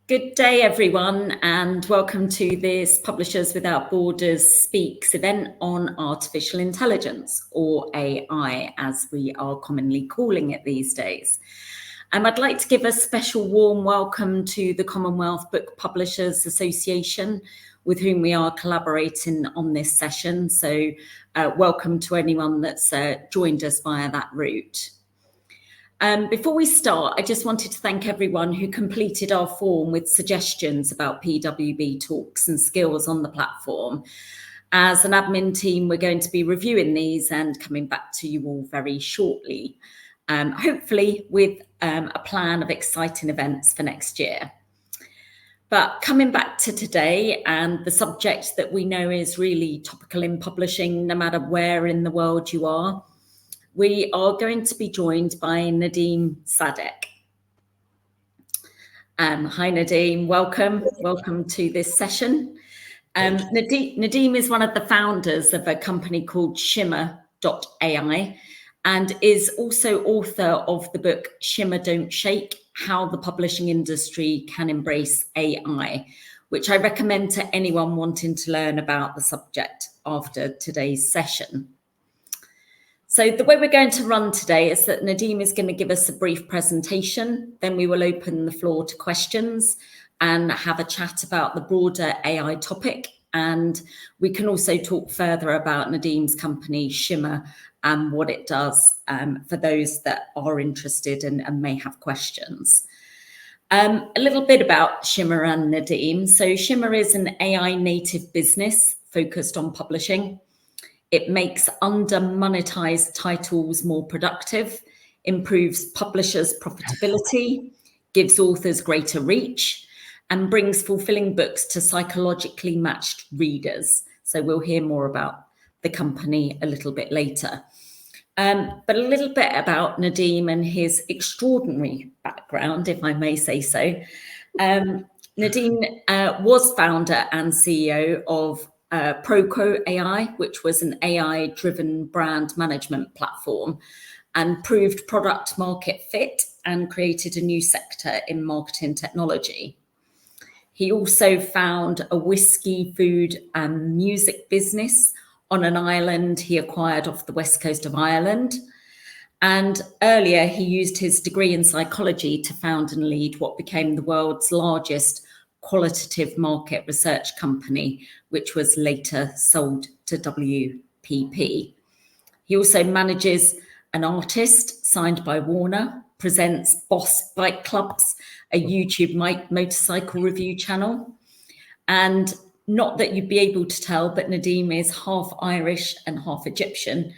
Good day, everyone, and welcome to this Publishers Without Borders Speaks event on artificial intelligence, or AI, as we are commonly calling it these days. I'd like to give a special warm welcome to the Commonwealth Book Publishers Association, with whom we are collaborating on this session. So welcome to anyone that's joined us via that route. Before we start, I just wanted to thank everyone who completed our form with suggestions about PWB talks and skills on the platform. As an admin team, we're going to be reviewing these and coming back to you all very shortly, hopefully with a plan of exciting events for next year. But coming back to today and the subject that we know is really topical in publishing, no matter where in the world you are, we are going to be joined by Nadim Sadek. Hi Nadim, welcome to this session. Nadim is one of the founders of a company called Shimmr.ai and is also author of the book Shimmr Don't Shake, How the Publishing Industry Can Embrace AI, which I recommend to anyone wanting to learn about the subject after today's session. So the way we're going to run today is that Nadim is going to give us a brief presentation, then we will open the floor to questions and have a chat about the broader AI topic. And we can also talk further about Nadim's company, Shimmr, and what it does for those that are interested and may have questions. A little bit about Shimmr and Nadim. So Shimmr is an AI native business focused on publishing. It makes under-monetised titles more productive, improves publishers' profitability, gives authors greater reach, and brings fulfilling books to psychologically matched readers. So we'll hear more about the company a little bit later. But a little bit about Nadim and his extraordinary background, if I may say so. Nadim was founder and CEO of ProQuo AI, which was an AI-driven brand management platform, and proved product market fit and created a new sector in marketing technology. He also found a whiskey, food and music business on an island he acquired off the west coast of Ireland. And earlier, he used his degree in psychology to found and lead what became the world's largest Qualitative market research company, which was later sold to WPP. He also manages an artist signed by Warner, presents Boss Bike Clubs, a YouTube motorcycle review channel. And not that you'd be able to tell, but Nadim is half Irish and half Egyptian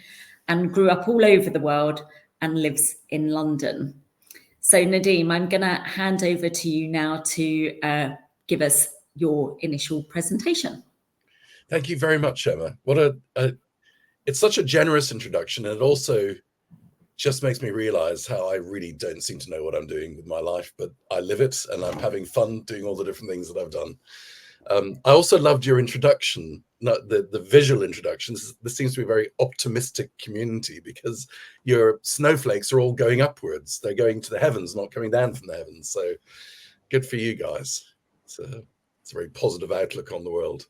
and grew up all over the world and lives in London. So Nadim, I'm going to hand over to you now to give us your initial presentation. Thank you very much, Emma. It's such a generous introduction, and it also just makes me realize how I really don't seem to know what I'm doing with my life, but I live it and I'm having fun doing all the different things that I've done. I also loved your introduction, the visual introductions. This seems to be a very optimistic community because your snowflakes are all going upwards. They're going to the heavens, not coming down from the heavens. So good for you guys. It's a very positive outlook on the world.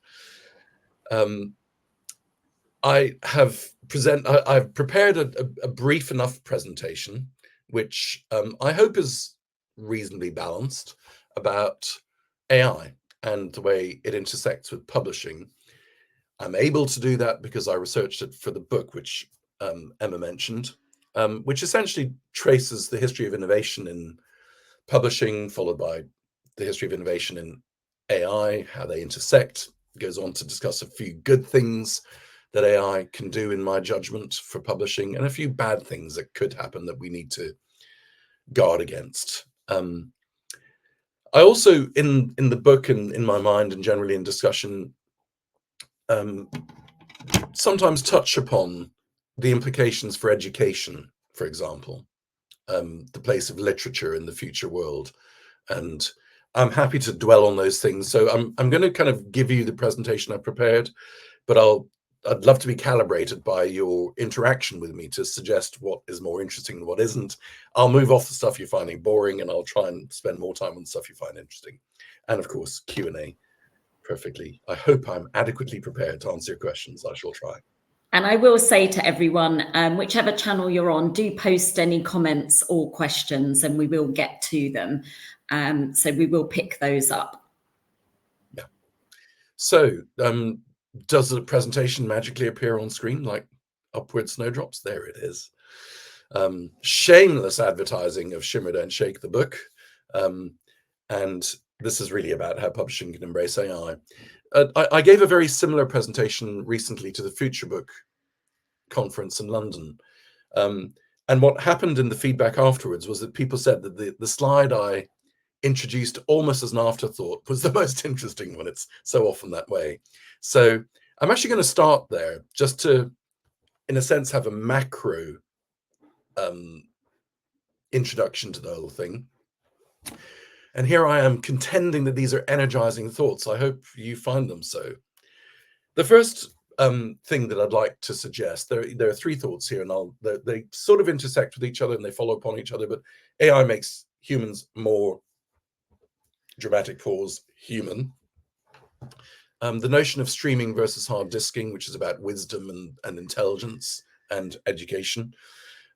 I've prepared a brief enough presentation, which I hope is reasonably balanced, about AI and the way it intersects with publishing. I'm able to do that because I researched it for the book, which Emma mentioned, which essentially traces the history of innovation in publishing, followed by the history of innovation in AI, how they intersect. It goes on to discuss a few good things that AI can do, in my judgment, for publishing, and a few bad things that could happen that we need to guard against. I also, in the book and in my mind and generally in discussion, sometimes touch upon the implications for education, for example, the place of literature in the future world. And I'm happy to dwell on those things. So I'm going to kind of give you the presentation I prepared, but I'll I'd love to be calibrated by your interaction with me to suggest what is more interesting and what isn't. I'll move off the stuff you're finding boring, and I'll try and spend more time on the stuff you find interesting. And of course, Q&A perfectly. I hope I'm adequately prepared to answer your questions. I shall try. And I will say to everyone, whichever channel you're on, do post any comments or questions and we will get to them. So we will pick those up. Yeah. So does the presentation magically appear on screen like upward snowdrops? There it is. Shameless advertising of Shimmr Don't Shake the book. And this is really about how publishing can embrace AI. I gave a very similar presentation recently to the Future Book conference in London. And what happened in the feedback afterwards was that people said that the slide I introduced almost as an afterthought was the most interesting one. It's so often that way. So I'm actually going to start there just to, in a sense, have a macro introduction to the whole thing. And here I am contending that these are energizing thoughts. I hope you find them so. The first thing that I'd like to suggest, there are three thoughts here, and they sort of intersect with each other and they follow upon each other, but AI makes humans more, dramatic pause, human. The notion of streaming versus hard disking, which is about wisdom and intelligence and education,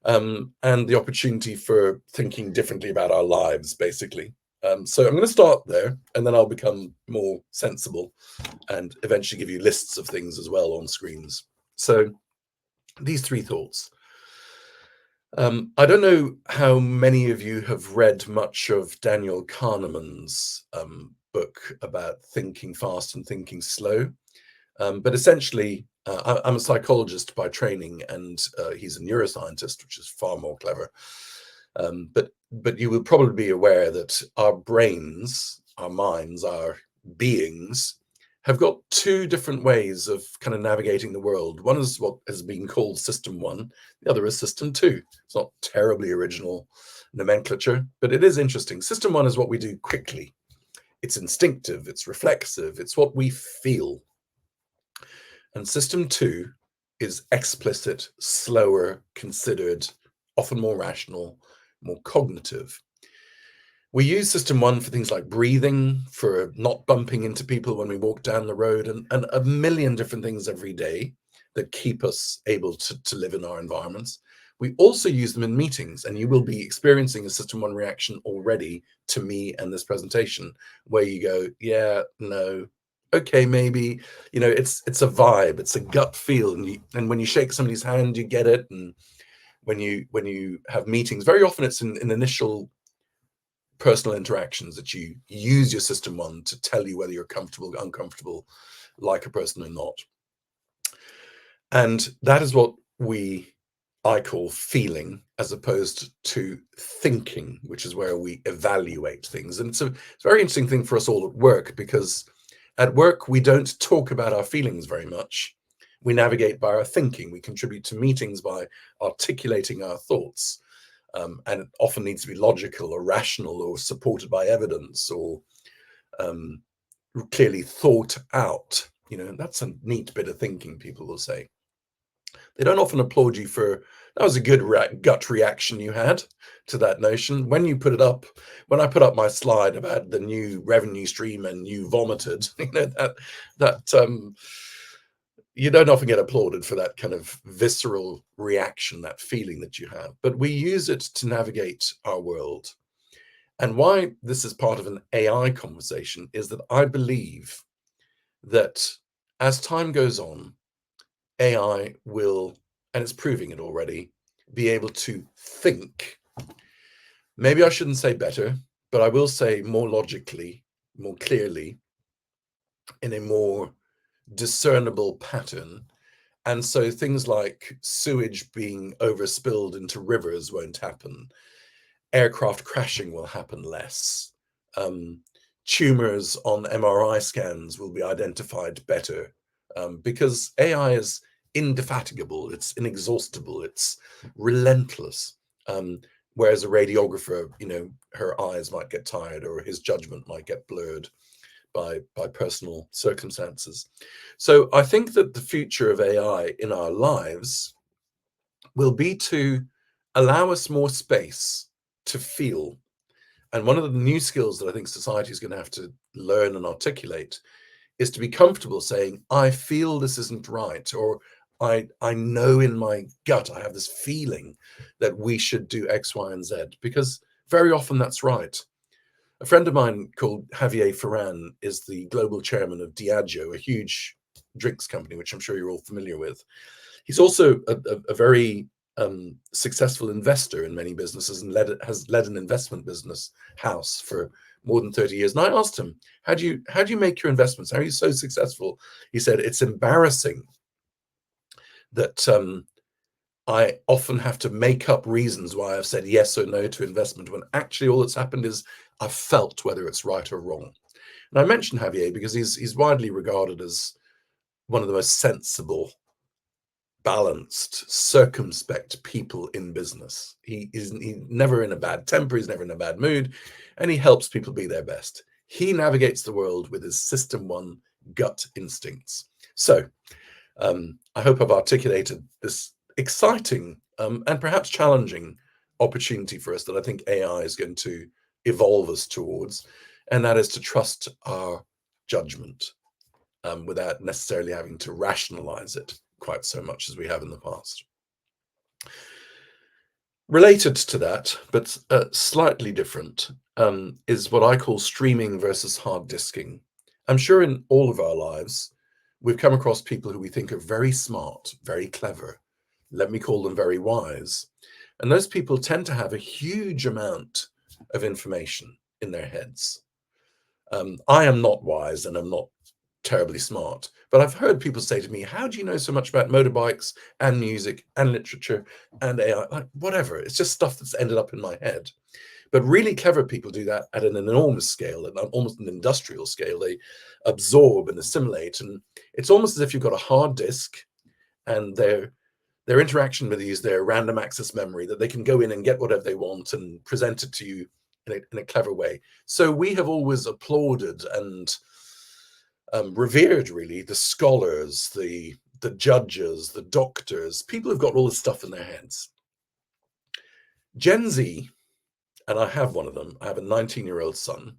and the opportunity for thinking differently about our lives, basically. So I'm going to start there, and then I'll become more sensible and eventually give you lists of things as well on screens. So these three thoughts. I don't know how many of you have read much of Daniel Kahneman's book about thinking fast and thinking slow. But essentially, I'm a psychologist by training, and he's a neuroscientist, which is far more clever. But you will probably be aware that our brains, our minds, our beings have got two different ways of kind of navigating the world. One is what has been called System 1. The other is System 2. It's not terribly original nomenclature, but it is interesting. System 1 is what we do quickly. It's instinctive, it's reflexive, it's what we feel. And System 2 is explicit, slower, considered, often more rational, more cognitive. We use System 1 for things like breathing, for not bumping into people when we walk down the road, and a million different things every day that keep us able to live in our environments. We also use them in meetings, and you will be experiencing a System 1 reaction already to me and this presentation, where you go, yeah, no, okay, maybe, you know, it's a vibe, it's a gut feel, and when you shake somebody's hand, you get it. And when you have meetings, very often it's in initial personal interactions that you use your System 1 to tell you whether you're comfortable, uncomfortable, like a person or not. And that is what I call feeling, as opposed to thinking, which is where we evaluate things. And it's a very interesting thing for us all at work, because at work, we don't talk about our feelings very much. We navigate by our thinking. We contribute to meetings by articulating our thoughts. And it often needs to be logical or rational or supported by evidence or clearly thought out. You know, that's a neat bit of thinking, people will say. They don't often applaud you for, that was a good gut reaction you had to that notion. When you put it up, when I put up my slide about the new revenue stream and you vomited, you know, that you don't often get applauded for that kind of visceral reaction, that feeling that you have. But we use it to navigate our world. And why this is part of an AI conversation is that I believe that as time goes on, AI will, and it's proving it already, be able to think. Maybe I shouldn't say better, but I will say more logically, more clearly, in a more discernible pattern. And so things like sewage being overspilled into rivers won't happen. Aircraft crashing will happen less. Tumors on MRI scans will be identified better, because AI is indefatigable, it's inexhaustible, it's relentless. Whereas a radiographer, you know, her eyes might get tired or his judgment might get blurred. by personal circumstances. So I think that the future of AI in our lives will be to allow us more space to feel. And one of the new skills that I think society is going to have to learn and articulate is to be comfortable saying, I feel this isn't right, or I know in my gut, I have this feeling that we should do X, Y, and Z, because very often that's right. A friend of mine called Javier Ferran is the global chairman of Diageo, a huge drinks company, which I'm sure you're all familiar with. He's also a very successful investor in many businesses and has led an investment business house for more than 30 years. And I asked him, how do you make your investments? How are you so successful? He said, it's embarrassing that I often have to make up reasons why I've said yes or no to investment, when actually all that's happened is I've felt whether it's right or wrong. And I mentioned Javier because he's widely regarded as one of the most sensible, balanced, circumspect people in business. He's never in a bad temper, he's never in a bad mood, and he helps people be their best. He navigates the world with his System 1 gut instincts. So I hope I've articulated this exciting and perhaps challenging opportunity for us that I think AI is going to evolve us towards, and that is to trust our judgment without necessarily having to rationalize it quite so much as we have in the past. Related to that, but slightly different, is what I call streaming versus hard disking. I'm sure in all of our lives, we've come across people who we think are very smart, very clever. Let me call them very wise. And those people tend to have a huge amount of information in their heads. I am not wise and I'm not terribly smart, but I've heard people say to me, how do you know so much about motorbikes and music and literature and AI? Like, whatever, it's just stuff that's ended up in my head. But really clever people do that at an enormous scale, at almost an industrial scale. They absorb and assimilate, and it's almost as if you've got a hard disk, and their interaction with you is their random access memory, that they can go in and get whatever they want and present it to you in a clever way. So we have always applauded and revered, really, the scholars, the judges, the doctors, people who've got all this stuff in their heads. Gen Z, and I have one of them, I have a 19-year-old son,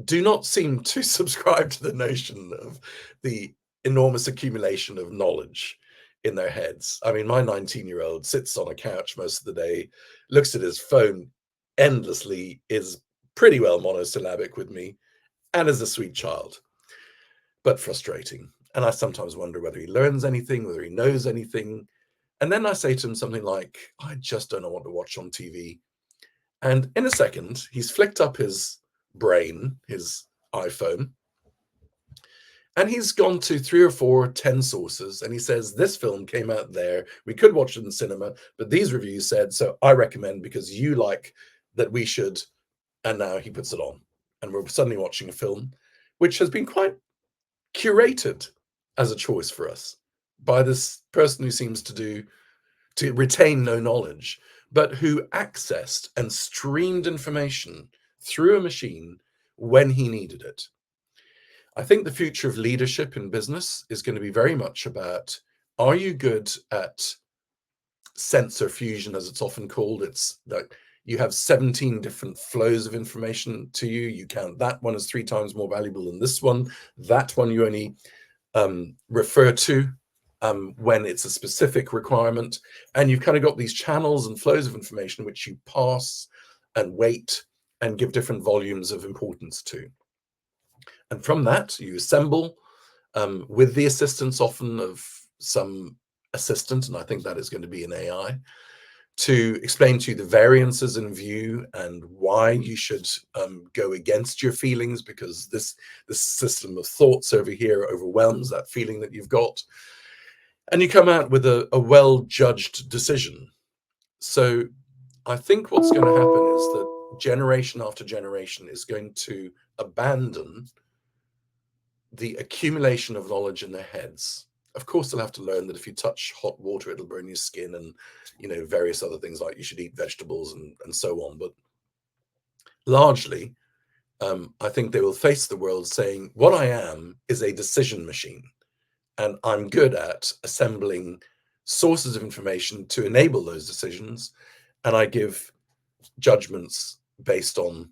do not seem to subscribe to the notion of the enormous accumulation of knowledge in their heads. I mean, my 19-year-old sits on a couch most of the day, looks at his phone endlessly, is pretty well monosyllabic with me, and is a sweet child, but frustrating. And I sometimes wonder whether he learns anything, whether he knows anything. And then I say to him something like, I just don't know what to watch on TV. And in a second, he's flicked up his brain, his iPhone, and he's gone to 3 or 4, 10 sources, and he says, this film came out there, we could watch it in the cinema, but these reviews said, so I recommend because you like that we should. And now he puts it on, and we're suddenly watching a film which has been quite curated as a choice for us by this person who seems to retain no knowledge, but who accessed and streamed information through a machine when he needed it. I think the future of leadership in business is going to be very much about, are you good at sensor fusion, as it's often called? It's like you have 17 different flows of information to you. You count that one as 3 times more valuable than this one. That one you only refer to when it's a specific requirement. And you've kind of got these channels and flows of information which you pass and weight and give different volumes of importance to. And from that, you assemble with the assistance often of some assistant, and I think that is going to be an AI, to explain to you the variances in view and why you should go against your feelings, because this system of thoughts over here overwhelms that feeling that you've got. And you come out with a well-judged decision. So I think what's going to happen is that generation after generation is going to abandon the accumulation of knowledge in their heads. Of course, they'll have to learn that if you touch hot water, it'll burn your skin, and various other things like you should eat vegetables and so on. But largely, I think they will face the world saying, what I am is a decision machine, and I'm good at assembling sources of information to enable those decisions, and I give judgments based on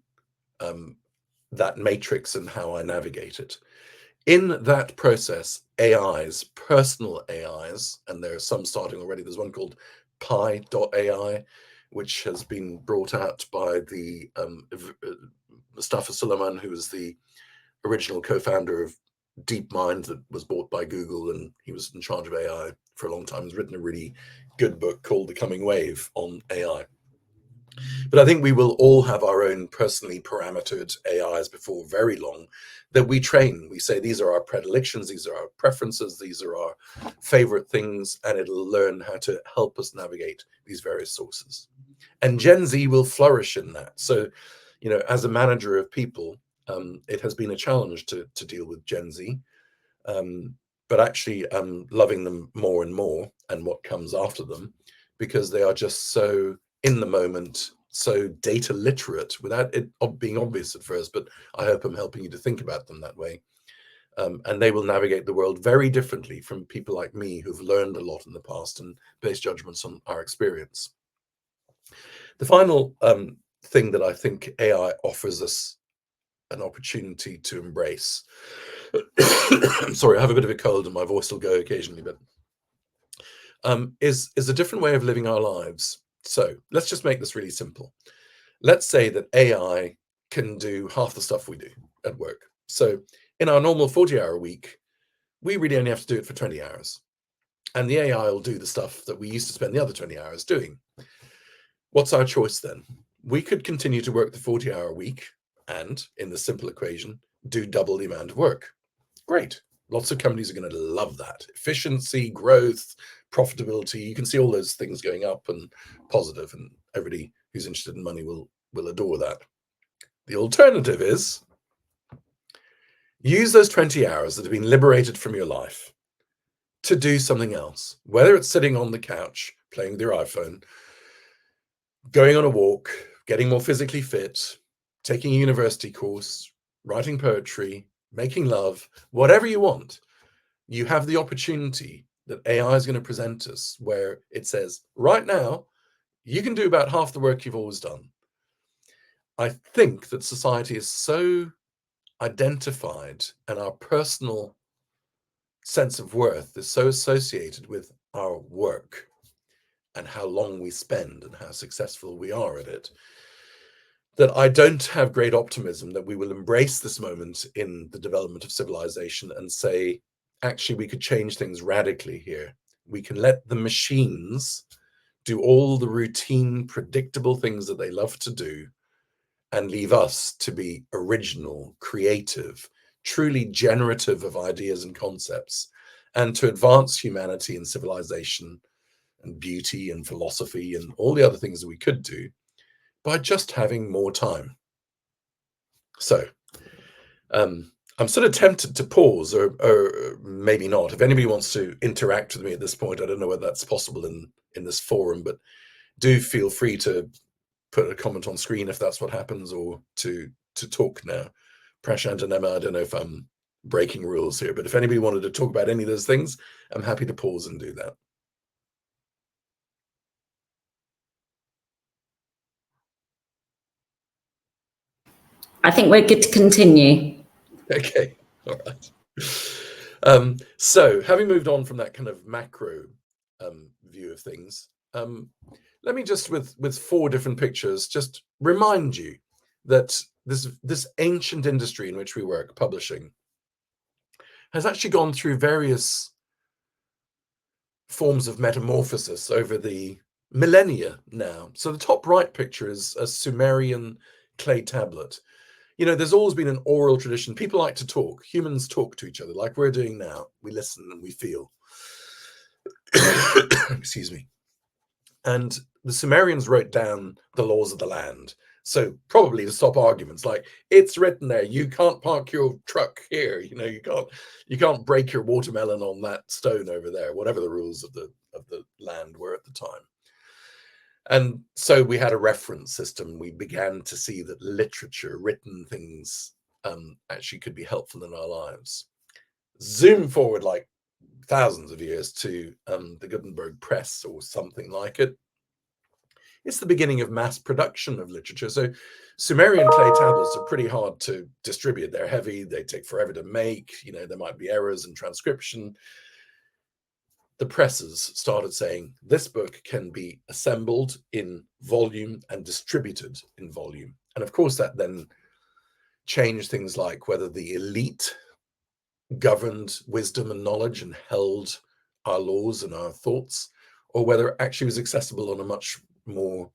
that matrix and how I navigate it. In that process, AIs, personal AIs, and there are some starting already. There's one called Pi.ai, which has been brought out by the Mustafa Suleyman, who was the original co-founder of DeepMind that was bought by Google, and he was in charge of AI for a long time. He's written a really good book called The Coming Wave on AI. But I think we will all have our own personally parametered AIs before very long that we train. We say these are our predilections, these are our preferences, these are our favorite things, and it'll learn how to help us navigate these various sources. And Gen Z will flourish in that. So, you know, as a manager of people, it has been a challenge to deal with Gen Z, but actually loving them more and more and what comes after them, because they are just so in the moment, so data literate, without it being obvious at first, but I hope I'm helping you to think about them that way. And they will navigate the world very differently from people like me who've learned a lot in the past and based judgments on our experience. The final thing that I think AI offers us an opportunity to embrace. I'm sorry, I have a bit of a cold and my voice will go occasionally, but is a different way of living our lives. So let's just make this really simple. Let's say that AI can do half the stuff we do at work. So in our normal 40-hour week, we really only have to do it for 20 hours. And the AI will do the stuff that we used to spend the other 20 hours doing. What's our choice then? We could continue to work the 40-hour week and, in the simple equation, do double the amount of work. Great. Lots of companies are going to love that. Efficiency, growth, profitability, you can see all those things going up and positive, and everybody who's interested in money will adore that. The alternative is use those 20 hours that have been liberated from your life to do something else, whether it's sitting on the couch, playing with your iPhone, going on a walk, getting more physically fit, taking a university course, writing poetry, making love, whatever you want. You have the opportunity that AI is going to present us where it says, right now, you can do about half the work you've always done. I think that society is so identified and our personal sense of worth is so associated with our work and how long we spend and how successful we are at it, that I don't have great optimism that we will embrace this moment in the development of civilization and say, actually, we could change things radically here. We can let the machines do all the routine, predictable things that they love to do and leave us to be original, creative, truly generative of ideas and concepts, and to advance humanity and civilization and beauty and philosophy and all the other things that we could do by just having more time. So I'm sort of tempted to pause, or maybe not. If anybody wants to interact with me at this point, I don't know whether that's possible in this forum, but do feel free to put a comment on screen if that's what happens, or to talk now. Prashant and Emma, I don't know if I'm breaking rules here, but if anybody wanted to talk about any of those things, I'm happy to pause and do that. I think we're good to continue. Okay, all right. So having moved on from that kind of macro view of things, let me just, with 4 different pictures, just remind you that this ancient industry in which we work, publishing, has actually gone through various forms of metamorphosis over the millennia now. So the top right picture is a Sumerian clay tablet. You know, there's always been an oral tradition. People like to talk. Humans talk to each other like we're doing now. We listen and we feel. Excuse me. And the Sumerians wrote down the laws of the land. So probably to stop arguments, like, it's written there, you can't park your truck here. You know, you can't break your watermelon on that stone over there, whatever the rules of the land were at the time. And so we had a reference system. We began to see that literature, written things, actually could be helpful in our lives. Zoom forward like thousands of years to the Gutenberg press or something like it. It's the beginning of mass production of literature. So Sumerian clay tablets are pretty hard to distribute. They're heavy, they take forever to make, there might be errors in transcription. The presses started saying this book can be assembled in volume and distributed in volume. And of course, that then changed things like whether the elite governed wisdom and knowledge and held our laws and our thoughts, or whether it actually was accessible on a much more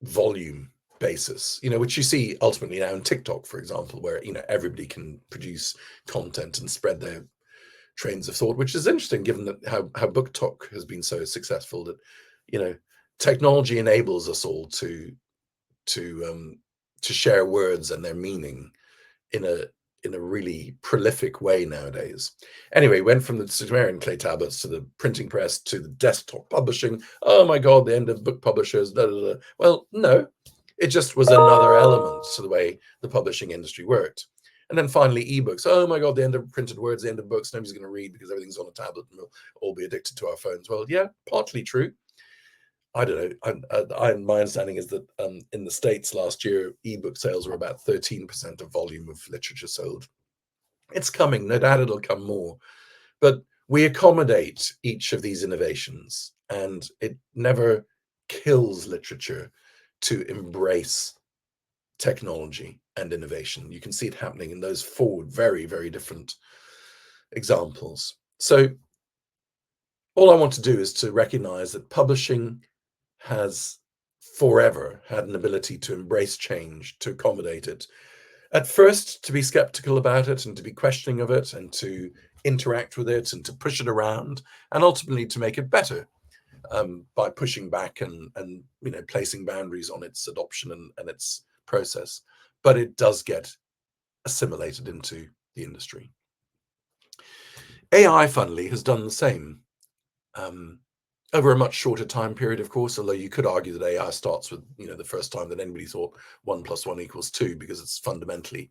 volume basis, which you see ultimately now in TikTok, for example, where everybody can produce content and spread their trains of thought, which is interesting given that how BookTok has been so successful, that technology enables us all to share words and their meaning in a really prolific way nowadays. Anyway, went from the Sumerian clay tablets to the printing press to the desktop publishing. Oh my God, the end of book publishers. Da, da, da. Well, no, it just was another element to the way the publishing industry worked. And then finally, ebooks. Oh my God, the end of printed words, the end of books. Nobody's going to read because everything's on a tablet and we'll all be addicted to our phones. Well, yeah, partly true. I don't know. My understanding is that in the States last year, ebook sales were about 13% of volume of literature sold. It's coming. No doubt it'll come more. But we accommodate each of these innovations, and it never kills literature to embrace technology and innovation. You can see it happening in those four very, very different examples. So all I want to do is to recognize that publishing has forever had an ability to embrace change, to accommodate it. At first, to be skeptical about it and to be questioning of it and to interact with it and to push it around, and ultimately to make it better by pushing back and placing boundaries on its adoption and its process. But it does get assimilated into the industry. AI, funnily, has done the same. Over a much shorter time period, of course, although you could argue that AI starts with, the first time that anybody thought 1 + 1 = 2, because it's fundamentally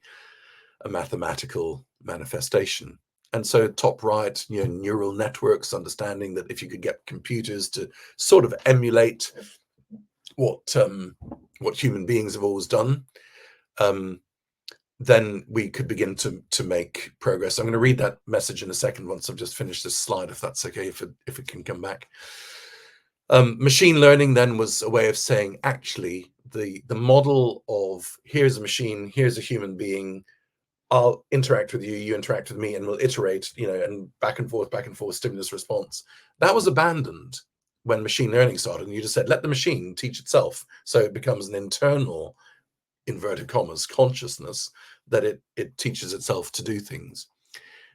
a mathematical manifestation. And so top right, neural networks, understanding that if you could get computers to sort of emulate what human beings have always done, then we could begin to make progress. I'm going to read that message in a second once I've just finished this slide, if that's okay, if it can come back. Machine learning then was a way of saying, actually, the model of here's a machine, here's a human being, I'll interact with you, you interact with me, and we'll iterate, and back and forth, stimulus response. That was abandoned when machine learning started, and you just said, let the machine teach itself. So it becomes an internal, inverted commas, consciousness that it teaches itself to do things.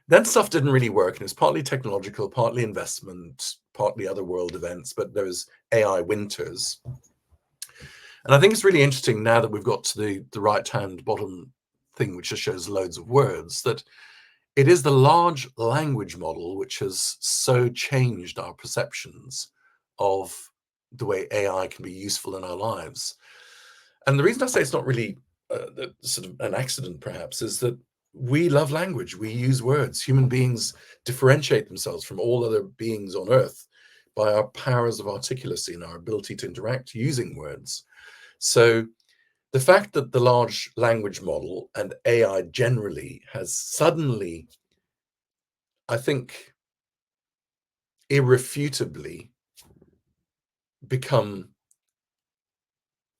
Then stuff didn't really work, and it's partly technological, partly investment, partly other world events, but there was AI winters. And I think it's really interesting now that we've got to the right-hand bottom thing, which just shows loads of words, that it is the large language model which has so changed our perceptions of the way AI can be useful in our lives. And the reason I say it's not really sort of an accident, perhaps, is that we love language. We use words. Human beings differentiate themselves from all other beings on Earth by our powers of articulacy and our ability to interact using words. So the fact that the large language model and AI generally has suddenly, I think, irrefutably become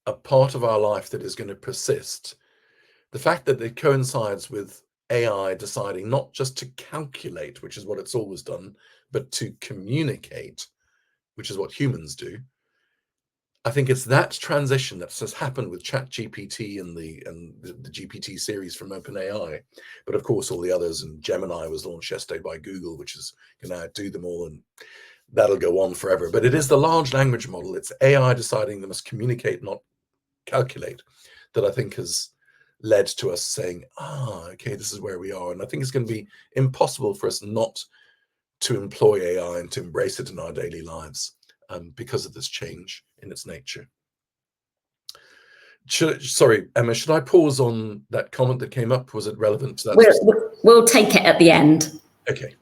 a part of our life that is going to persist, the fact that it coincides with AI deciding not just to calculate, which is what it's always done, but to communicate, which is what humans do. I think it's that transition that has happened with ChatGPT and the GPT series from OpenAI, but of course all the others, and Gemini was launched yesterday by Google, which is going to outdo them all, and that'll go on forever. But it is the large language model. It's AI deciding they must communicate, not calculate, that I think has led to us saying, okay, this is where we are. And I think it's going to be impossible for us not to employ AI and to embrace it in our daily lives because of this change in its nature. Sorry, Emma, should I pause on that comment that came up? Was it relevant to that? We'll take it at the end. Okay,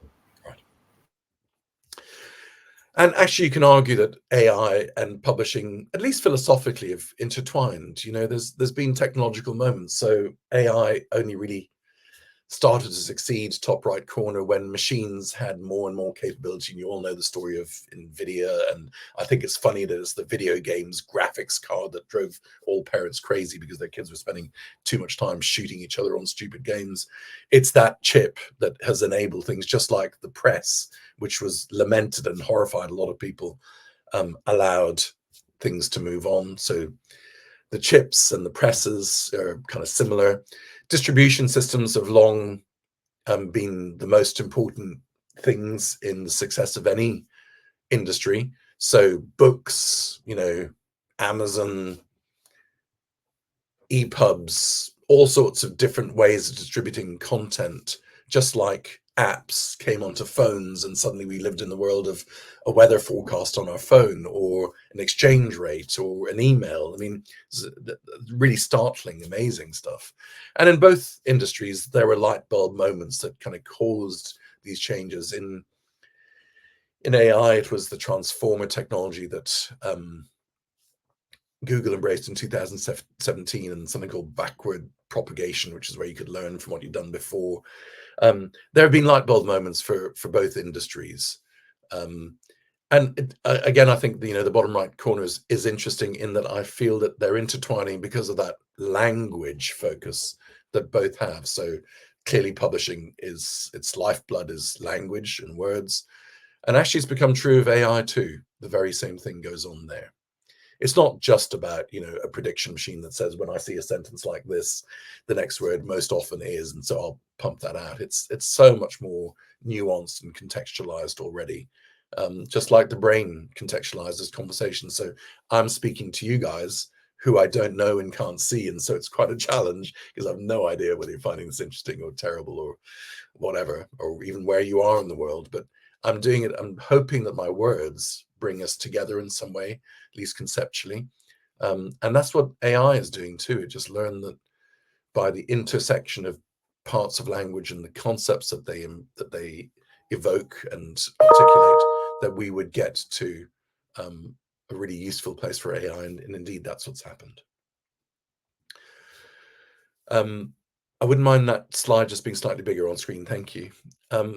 right. And actually, you can argue that AI and publishing, at least philosophically, have intertwined. You know, there's been technological moments. So AI only really started to succeed, top right corner, when machines had more and more capability. And you all know the story of NVIDIA, and I think it's funny that it's the video games graphics card that drove all parents crazy because their kids were spending too much time shooting each other on stupid games. It's that chip that has enabled things, just like the press, which was lamented and horrified a lot of people, allowed things to move on. So the chips and the presses are kind of similar. Distribution systems have long been the most important things in the success of any industry. So books, you know, Amazon, EPUBs, all sorts of different ways of distributing content, just like apps came onto phones and suddenly we lived in the world of a weather forecast on our phone or an exchange rate or an email. I mean, really startling, amazing stuff. And in both industries, there were light bulb moments that kind of caused these changes. In AI, it was the transformer technology that Google embraced in 2017, and something called backward propagation, which is where you could learn from what you've done before. There have been light bulb moments for both industries. And again, I think the bottom right corner is interesting in that I feel that they're intertwining because of that language focus that both have. So clearly publishing its lifeblood is language and words. And actually it's become true of AI too. The very same thing goes on there. It's not just about, a prediction machine that says, when I see a sentence like this, the next word most often is, and so I'll pump that out. It's so much more nuanced and contextualized already, just like the brain contextualizes conversation. So I'm speaking to you guys who I don't know and can't see, and so it's quite a challenge because I have no idea whether you're finding this interesting or terrible or whatever, or even where you are in the world. But I'm doing it. I'm hoping that my words bring us together in some way, at least conceptually. And that's what AI is doing too. It just learned that by the intersection of parts of language and the concepts that they evoke and articulate, that we would get to a really useful place for AI. And indeed, that's what's happened. I wouldn't mind that slide just being slightly bigger on screen. Thank you.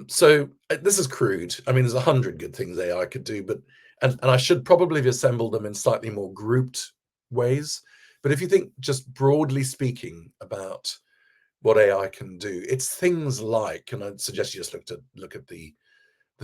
So this is crude. I mean, there's 100 good things AI could do, but and I should probably have assembled them in slightly more grouped ways. But if you think just broadly speaking about what AI can do, it's things like, and I'd suggest you just look at the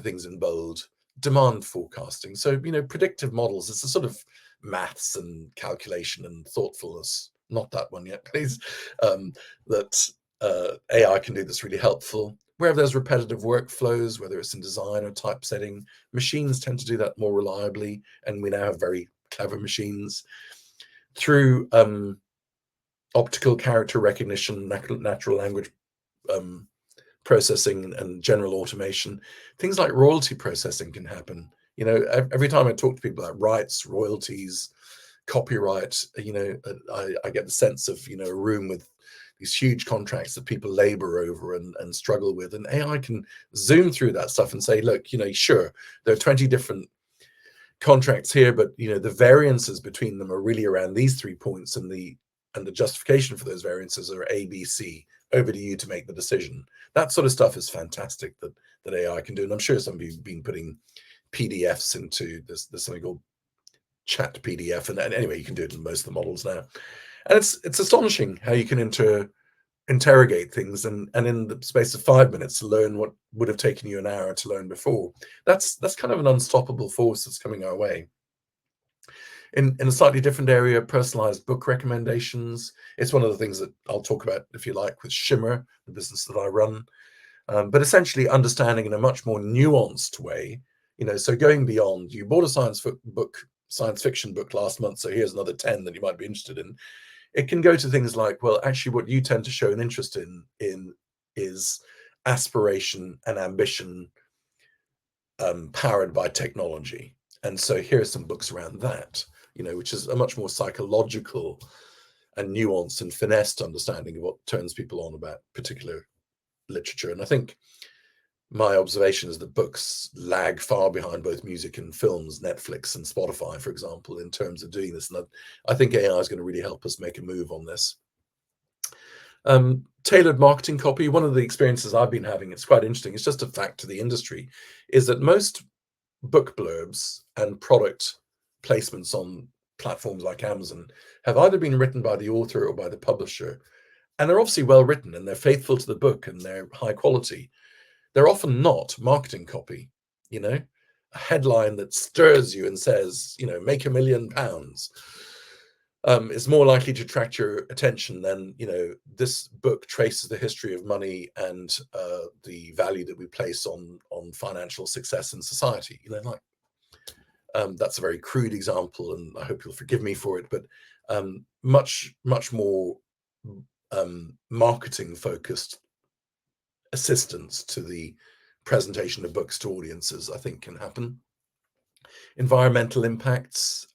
things in bold, demand forecasting. So, predictive models, it's a sort of maths and calculation and thoughtfulness. Not that one yet, please. That AI can do that's really helpful. Wherever there's repetitive workflows, whether it's in design or typesetting, machines tend to do that more reliably, and we now have very clever machines. Through optical character recognition, natural language processing, and general automation, things like royalty processing can happen. Every time I talk to people about rights, royalties, copyright, I get the sense of, a room with these huge contracts that people labor over and struggle with. And AI can zoom through that stuff and say, look, sure, there are 20 different contracts here, but, the variances between them are really around these 3 points, and the justification for those variances are A, B, C. Over to you to make the decision. That sort of stuff is fantastic that AI can do. And I'm sure some of you have been putting PDFs into this. There's something called Chat PDF, and anyway, you can do it in most of the models now. And it's astonishing how you can interrogate things and in the space of 5 minutes learn what would have taken you an hour to learn before. That's kind of an unstoppable force that's coming our way. In a slightly different area, personalized book recommendations. It's one of the things that I'll talk about, if you like, with Shimmr, the business that I run. But essentially understanding in a much more nuanced way, so going beyond, you bought a science fiction book last month, so here's another 10 that you might be interested in. It can go to things like, well, actually what you tend to show an interest in is aspiration and ambition powered by technology. And so here are some books around that, which is a much more psychological and nuanced and finessed understanding of what turns people on about particular literature. And I think my observation is that books lag far behind both music and films, Netflix and Spotify, for example, in terms of doing this. And I think AI is going to really help us make a move on this. Tailored marketing copy, one of the experiences I've been having, it's quite interesting, it's just a fact to the industry, is that most book blurbs and product placements on platforms like Amazon have either been written by the author or by the publisher. And they're obviously well written and they're faithful to the book and they're high quality. They're often not marketing copy, a headline that stirs you and says, make £1 million. Is more likely to attract your attention than, this book traces the history of money and the value that we place on financial success in society. That's a very crude example, and I hope you'll forgive me for it, but much more marketing focused assistance to the presentation of books to audiences, I think, can happen. Environmental impacts.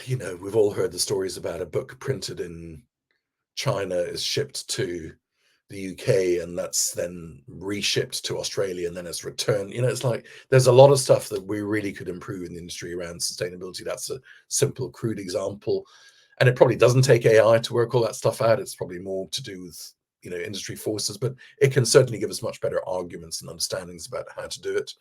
We've all heard the stories about a book printed in China is shipped to the UK and that's then reshipped to Australia and then it's returned. It's like there's a lot of stuff that we really could improve in the industry around sustainability. That's a simple, crude example. And it probably doesn't take AI to work all that stuff out. It's probably more to do with, industry forces, but it can certainly give us much better arguments and understandings about how to do it.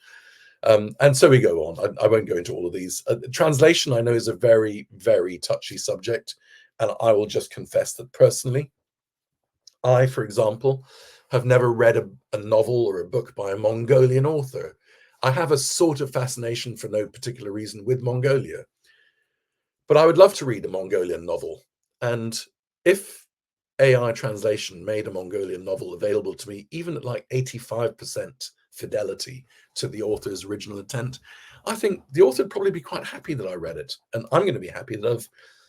And so we go on. I won't go into all of these. Translation, I know, is a very, very touchy subject. And I will just confess that personally, I, for example, have never read a novel or a book by a Mongolian author. I have a sort of fascination for no particular reason with Mongolia. But I would love to read a Mongolian novel. And if AI translation made a Mongolian novel available to me, even at like 85% fidelity to the author's original intent, I think the author would probably be quite happy that I read it. And I'm going to be happy that I've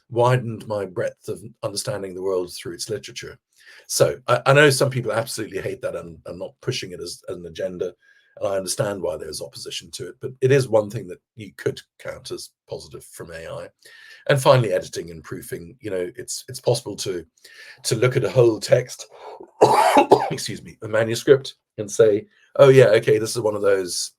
widened my breadth of understanding the world through its literature. So I know some people absolutely hate that and not pushing it as an agenda. And I understand why there's opposition to it, but it is one thing that you could count as positive from AI. And finally, editing and proofing. It's possible to look at a whole text, excuse me, a manuscript, and say, oh yeah, okay, this is one of those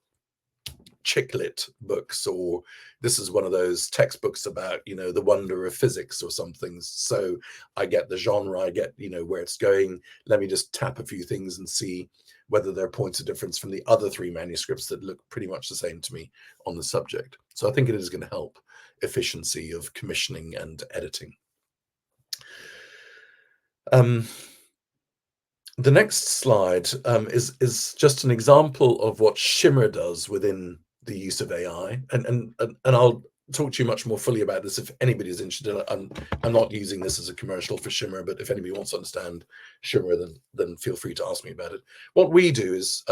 chick lit books, or this is one of those textbooks about, the wonder of physics or something. So I get the genre, I get, where it's going. Let me just tap a few things and see whether there are points of difference from the other 3 manuscripts that look pretty much the same to me on the subject. So I think it is going to help efficiency of commissioning and editing. The next slide is just an example of what Shimmr does within the use of AI, and I'll talk to you much more fully about this if anybody is interested. I'm not using this as a commercial for Shimmr, but if anybody wants to understand Shimmr, then feel free to ask me about it. What we do is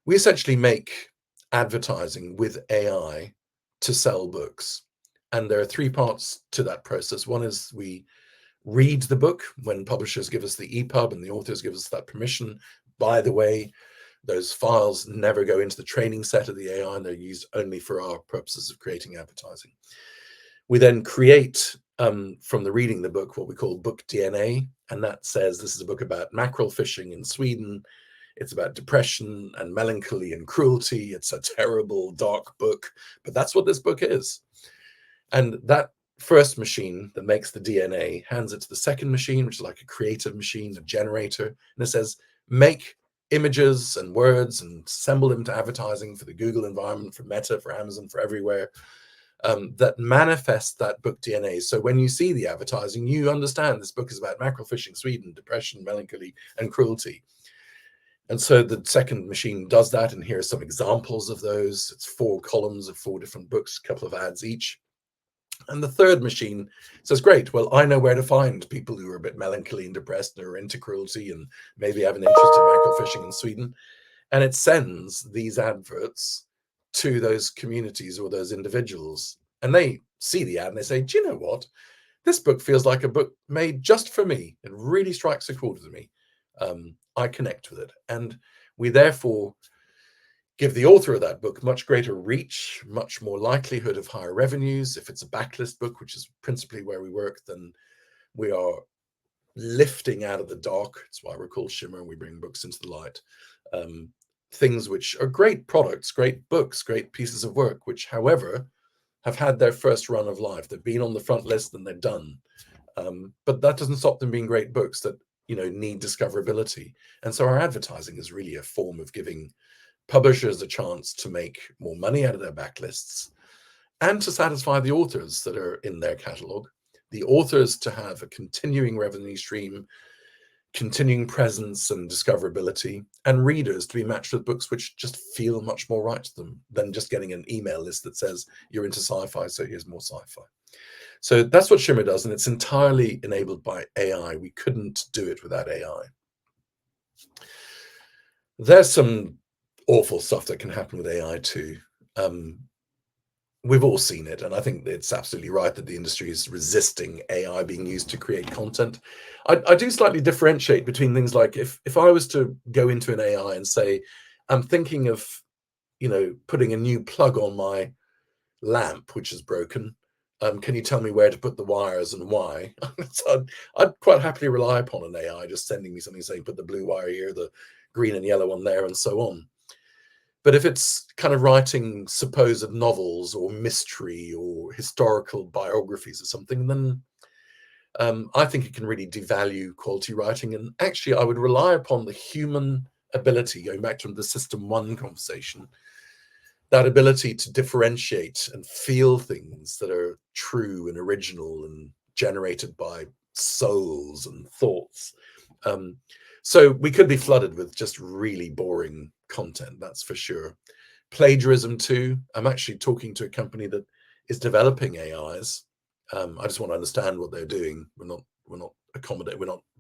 we essentially make advertising with AI to sell books, and there are 3 parts to that process. One is we read the book when publishers give us the EPUB and the authors give us that permission. By the way, those files never go into the training set of the AI, and they're used only for our purposes of creating advertising. We then create, from the reading the book, what we call book DNA, and that says this is a book about mackerel fishing in Sweden. It's about depression and melancholy and cruelty. It's a terrible, dark book, but that's what this book is. And that first machine that makes the DNA hands it to the second machine, which is like a creative machine, a generator, and it says, make images and words and assemble them to advertising for the Google environment, for Meta, for Amazon, for everywhere, that manifest that book DNA. So when you see the advertising, you understand this book is about mackerel fishing, Sweden, depression, melancholy, and cruelty. And so the second machine does that, and here are some examples of those. It's 4 columns of 4 different books, a couple of ads each. And the third machine says, great, well, I know where to find people who are a bit melancholy and depressed and are into cruelty and maybe have an interest in mackerel fishing in Sweden. And it sends these adverts to those communities or those individuals. And they see the ad and they say, do you know what? This book feels like a book made just for me. It really strikes a chord with me. I connect with it. And we therefore give the author of that book much greater reach, much more likelihood of higher revenues. If it's a backlist book, which is principally where we work, then we are lifting out of the dark. That's why we're called Shimmr, and we bring books into the light. Things which are great products, great books, great pieces of work, which, however, have had their first run of life. They've been on the front list and they're done. But that doesn't stop them being great books that, you know, need discoverability. And so our advertising is really a form of giving publishers a chance to make more money out of their backlists and to satisfy the authors that are in their catalog, the authors to have a continuing revenue stream, continuing presence and discoverability, and readers to be matched with books which just feel much more right to them than just getting an email list that says you're into sci-fi, so here's more sci-fi. So that's what Shimmr does, and it's entirely enabled by AI. We couldn't do it without AI. There's some awful stuff that can happen with AI too. We've all seen it, and I think it's absolutely right that the industry is resisting AI being used to create content. I do slightly differentiate between things like if I was to go into an AI and say, I'm thinking of, you know, putting a new plug on my lamp, which is broken. Can you tell me where to put the wires and why? So I'd quite happily rely upon an AI just sending me something saying, put the blue wire here, the green and yellow one there, and so on. But if it's kind of writing supposed novels or mystery or historical biographies or something, then I think it can really devalue quality writing. And actually, I would rely upon the human ability, going back to the System 1 conversation, that ability to differentiate and feel things that are true and original and generated by souls and thoughts. So we could be flooded with just really boring content, that's for sure. Plagiarism too. I'm actually talking to a company that is developing AIs. I just want to understand what they're doing. We're not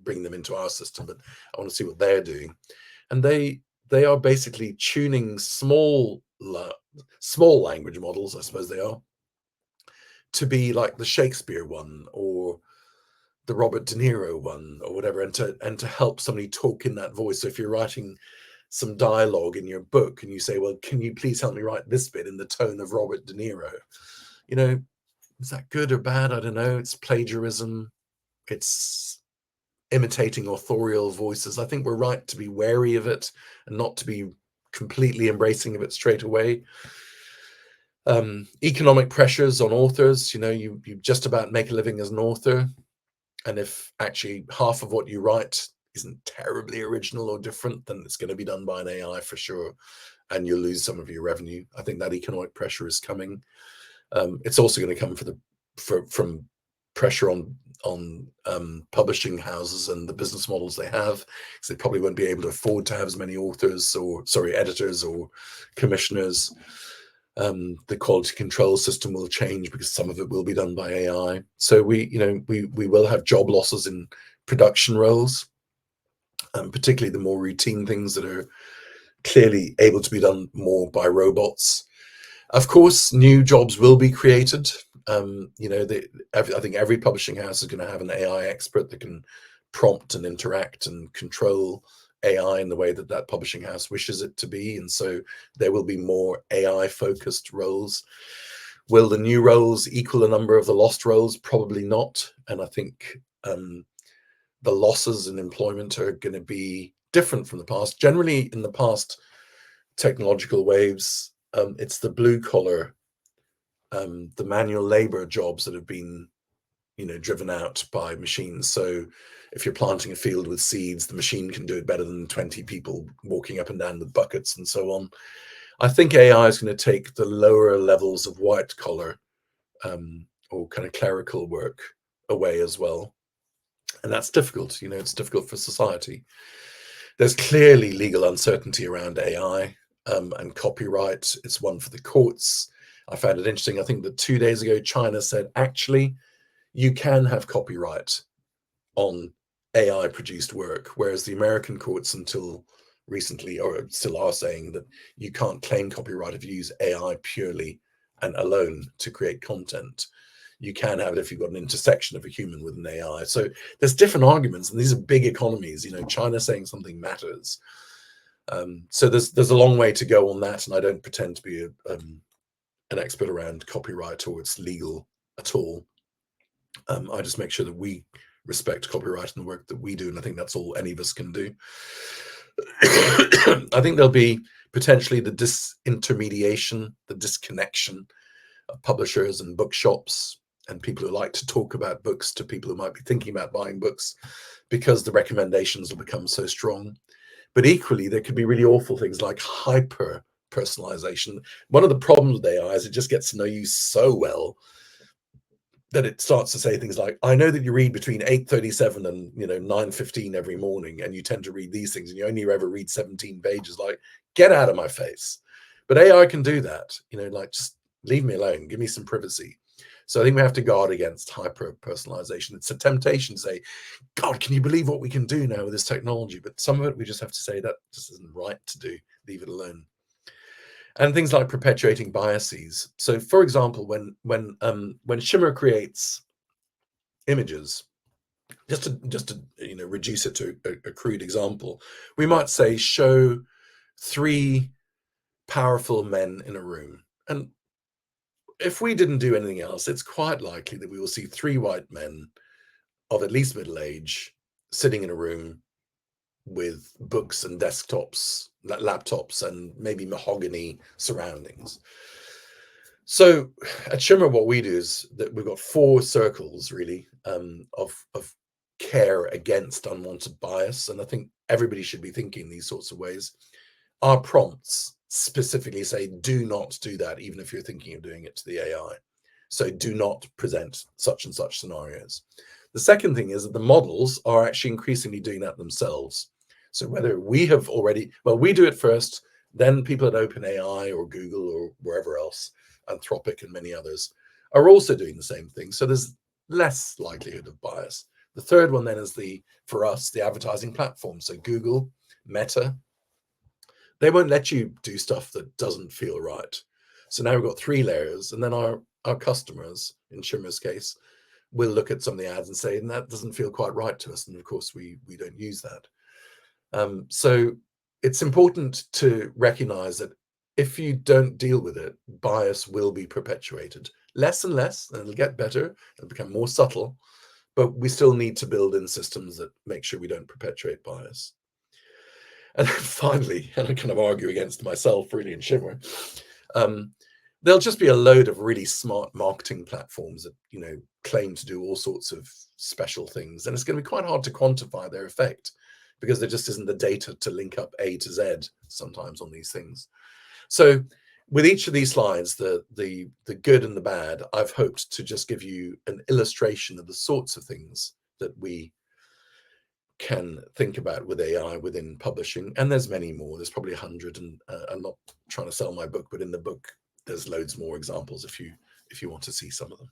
bringing them into our system, but I want to see what they're doing. And they are basically tuning small language models, I suppose they are, to be like the Shakespeare one or the Robert De Niro one or whatever, and to help somebody talk in that voice. So if you're writing some dialogue in your book and you say, well, can you please help me write this bit in the tone of Robert De Niro? You know, is that good or bad? I don't know. It's plagiarism. It's imitating authorial voices. I think we're right to be wary of it and not to be completely embracing of it straight away. Economic pressures on authors. You know, you just about make a living as an author. And if actually half of what you write isn't terribly original or different, then it's going to be done by an AI for sure. And you'll lose some of your revenue. I think that economic pressure is coming. It's also going to come from pressure on publishing houses and the business models they have, because they probably won't be able to afford to have as many editors or commissioners. The quality control system will change because some of it will be done by AI. So we will have job losses in production roles, particularly the more routine things that are clearly able to be done more by robots. Of course, new jobs will be created. I think every publishing house is going to have an AI expert that can prompt and interact and control AI in the way that publishing house wishes it to be. And so there will be more AI focused roles. Will the new roles equal a number of the lost roles? Probably not. And I think the losses in employment are going to be different from the past. Generally, in the past technological waves, it's the blue collar, the manual labor jobs that have been driven out by machines. So if you're planting a field with seeds, the machine can do it better than 20 people walking up and down with buckets and so on. I think AI is going to take the lower levels of white collar or kind of clerical work away as well. And that's difficult. It's difficult for society. There's clearly legal uncertainty around AI and copyright. It's one for the courts. I found it interesting. I think that 2 days ago, China said, actually, you can have copyright on AI produced work, whereas the American courts until recently or still are saying that you can't claim copyright if you use AI purely and alone to create content. You can have it if you've got an intersection of a human with an AI. So there's different arguments, and these are big economies. China saying something matters. So there's a long way to go on that, and I don't pretend to be an expert around copyright or its legal at all. I just make sure that we respect copyright and the work that we do, and I think that's all any of us can do. I think there'll be potentially the disintermediation, the disconnection of publishers and bookshops and people who like to talk about books to people who might be thinking about buying books, because the recommendations will become so strong. But equally, there could be really awful things like hyper personalization. One of the problems with AI is it just gets to know you so well that it starts to say things like, I know that you read between 8:37 and 9:15 every morning, and you tend to read these things, and you only ever read 17 pages. Like, get out of my face. But AI can do that, like, just leave me alone, give me some privacy. So I think we have to guard against hyper personalization. It's a temptation to say, God, can you believe what we can do now with this technology? But some of it we just have to say that just isn't right to do, leave it alone. And things like perpetuating biases. So, for example, when Shimmr creates images, just to reduce it to a crude example, we might say show 3 powerful men in a room. And if we didn't do anything else, it's quite likely that we will see 3 white men of at least middle age sitting in a room with books and desktops, laptops, and maybe mahogany surroundings. So at Shimmr, what we do is that we've got 4 circles really of care against unwanted bias, and I think everybody should be thinking these sorts of ways. Our prompts specifically say, do not do that, even if you're thinking of doing it to the AI. So do not present such and such scenarios. The second thing is that the models are actually increasingly doing that themselves. So whether we have already, well, we do it first, then people at OpenAI or Google or wherever else, Anthropic and many others, are also doing the same thing. So there's less likelihood of bias. The third one then is for us, the advertising platform. So Google, Meta, they won't let you do stuff that doesn't feel right. So now we've got 3 layers, and then our customers, in Shimmr's case, will look at some of the ads and say, and that doesn't feel quite right to us. And of course, we don't use that. So it's important to recognize that if you don't deal with it, bias will be perpetuated. Less and less, and it'll get better, it'll become more subtle, but we still need to build in systems that make sure we don't perpetuate bias. And then finally, and I kind of argue against myself really in Shimmr, there'll just be a load of really smart marketing platforms that claim to do all sorts of special things, and it's going to be quite hard to quantify their effect because there just isn't the data to link up A to Z sometimes on these things. So with each of these slides, the good and the bad, I've hoped to just give you an illustration of the sorts of things that we can think about with AI within publishing, and there's many more. There's probably 100, and I'm not trying to sell my book, but in the book there's loads more examples if you want to see some of them.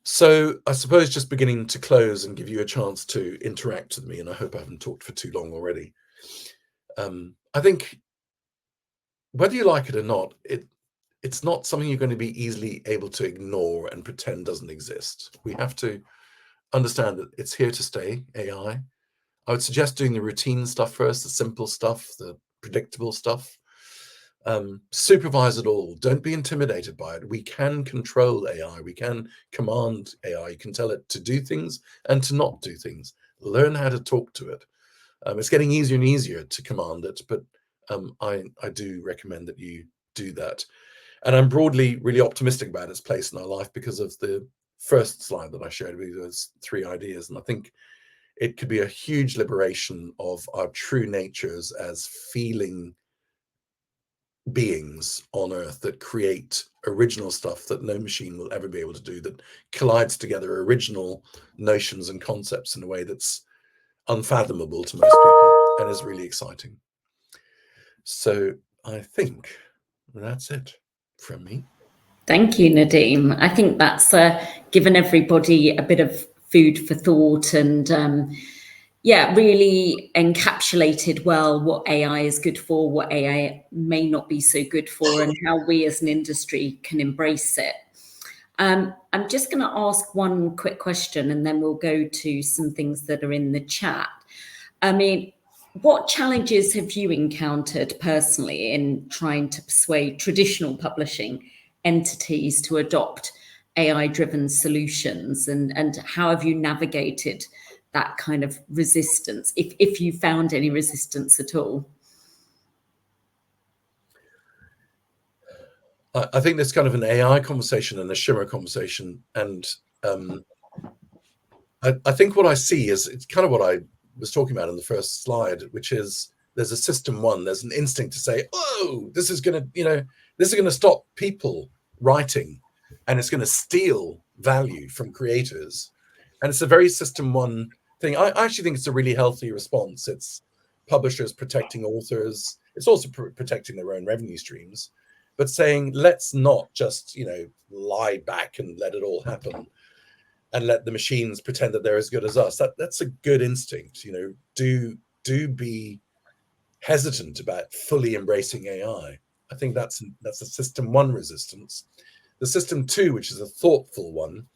So I suppose just beginning to close and give you a chance to interact with me, and I hope I haven't talked for too long already. I think whether you like it or not, it's not something you're going to be easily able to ignore and pretend doesn't exist. We have to understand that it's here to stay, AI. I would suggest doing the routine stuff first, the simple stuff, the predictable stuff. Supervise it all. Don't be intimidated by it. We can control AI. We can command AI. You can tell it to do things and to not do things. Learn how to talk to it. It's getting easier and easier to command it, but I do recommend that you do that. And I'm broadly really optimistic about its place in our life because of the first slide that I shared with you, those 3 ideas. And I think it could be a huge liberation of our true natures as feeling beings on Earth that create original stuff that no machine will ever be able to do, that collides together original notions and concepts in a way that's unfathomable to most people and is really exciting. So I think that's it from me. Thank you, Nadim. I think that's given everybody a bit of food for thought, and really encapsulated well what AI is good for, what AI may not be so good for, and how we as an industry can embrace it. I'm just going to ask one quick question, and then we'll go to some things that are in the chat. I mean, What challenges have you encountered personally in trying to persuade traditional publishing entities to adopt AI-driven solutions, and how have you navigated that kind of resistance, if you found any resistance at all? I think there's kind of an AI conversation and a Shimmr conversation, and I think what I see is it's kind of what I was talking about in the first slide, which is there's a system one, there's an instinct to say, oh, this is going to stop people writing, and it's going to steal value from creators, and it's a very system one thing. I actually think it's a really healthy response. It's publishers protecting authors. It's also protecting their own revenue streams, but saying, let's not just lie back and let it all happen and let the machines pretend that they're as good as us. That's a good instinct. Do be hesitant about fully embracing AI. I think that's a system one resistance. The system two, which is a thoughtful one,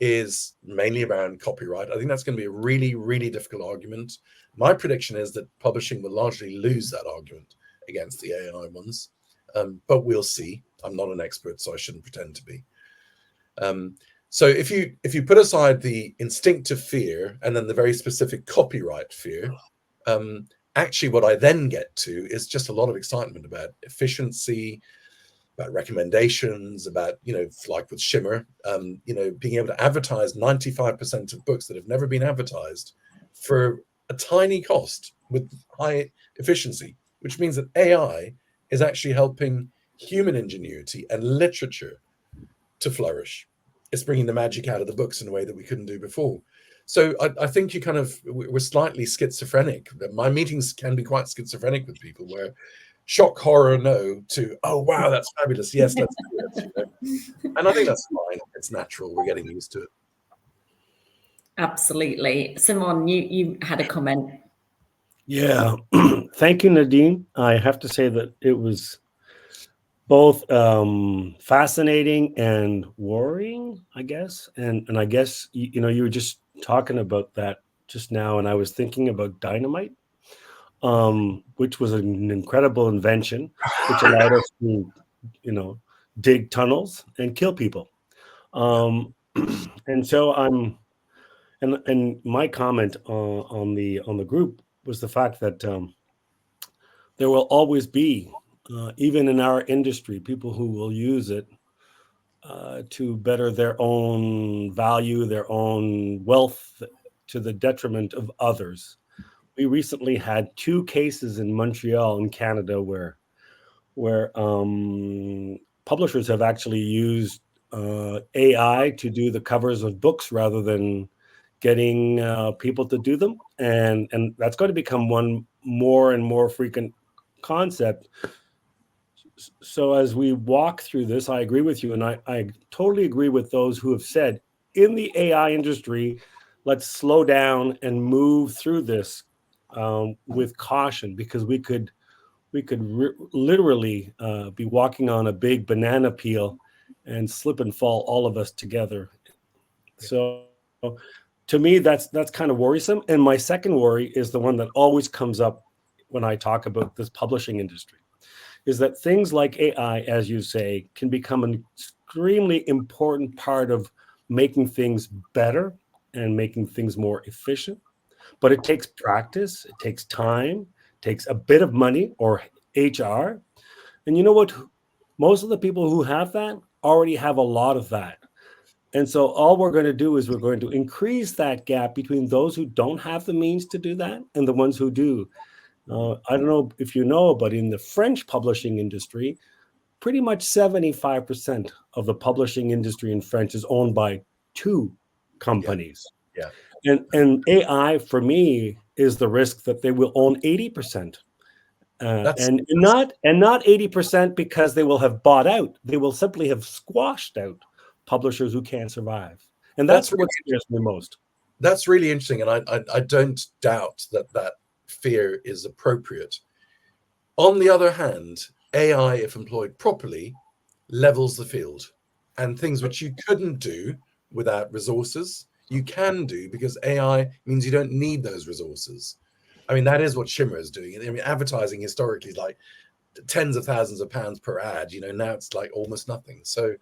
is mainly around copyright. I think that's going to be a really, really difficult argument. My prediction is that publishing will largely lose that argument against the AI ones, but we'll see. I'm not an expert, so I shouldn't pretend to be. So if you put aside the instinctive fear and then the very specific copyright fear, actually what I then get to is just a lot of excitement about efficiency, about recommendations, about, like with Shimmr, being able to advertise 95% of books that have never been advertised for a tiny cost with high efficiency, which means that AI is actually helping human ingenuity and literature to flourish. It's bringing the magic out of the books in a way that we couldn't do before. So I think we're slightly schizophrenic. My meetings can be quite schizophrenic with people, where shock, horror, no, to, oh, wow, that's fabulous. Yes, let's do it. And I think that's fine. It's natural. We're getting used to it. Absolutely. Simon, you had a comment. Yeah. Thank you, Nadim. I have to say that it was both fascinating and worrying, I guess. And I guess, you were just talking about that just now, and I was thinking about dynamite, which was an incredible invention, which allowed us to, dig tunnels and kill people. And so and my comment on the group was the fact that there will always be, even in our industry, people who will use it to better their own value, their own wealth, to the detriment of others. We recently had 2 cases in Montreal, in Canada, where publishers have actually used AI to do the covers of books rather than getting people to do them, and that's going to become one more and more frequent concept. So as we walk through this, I agree with you, and I totally agree with those who have said, in the AI industry, let's slow down and move through this with caution, because we could literally be walking on a big banana peel and slip and fall, all of us together. So to me, that's kind of worrisome. And my second worry is the one that always comes up when I talk about this publishing industry, is that things like AI, as you say, can become an extremely important part of making things better and making things more efficient. But it takes practice, it takes time, it takes a bit of money or HR. And you know what? Most of the people who have that already have a lot of that. And so all we're going to do is we're going to increase that gap between those who don't have the means to do that and the ones who do. I don't know if you know, but in the French publishing industry, pretty much 75% of the publishing industry in French is owned by 2 companies. Yeah. And AI, for me, is the risk that they will own 80%. And not 80% because they will have bought out. They will simply have squashed out publishers who can't survive. And that's what scares me most. That's really interesting. And I don't doubt that fear is appropriate. On the other hand, AI, if employed properly, levels the field, and things which you couldn't do without resources, you can do, because AI means you don't need those resources. I mean, that is what Shimmr is doing. I mean, advertising historically is like tens of thousands of pounds per ad. Now it's like almost nothing. So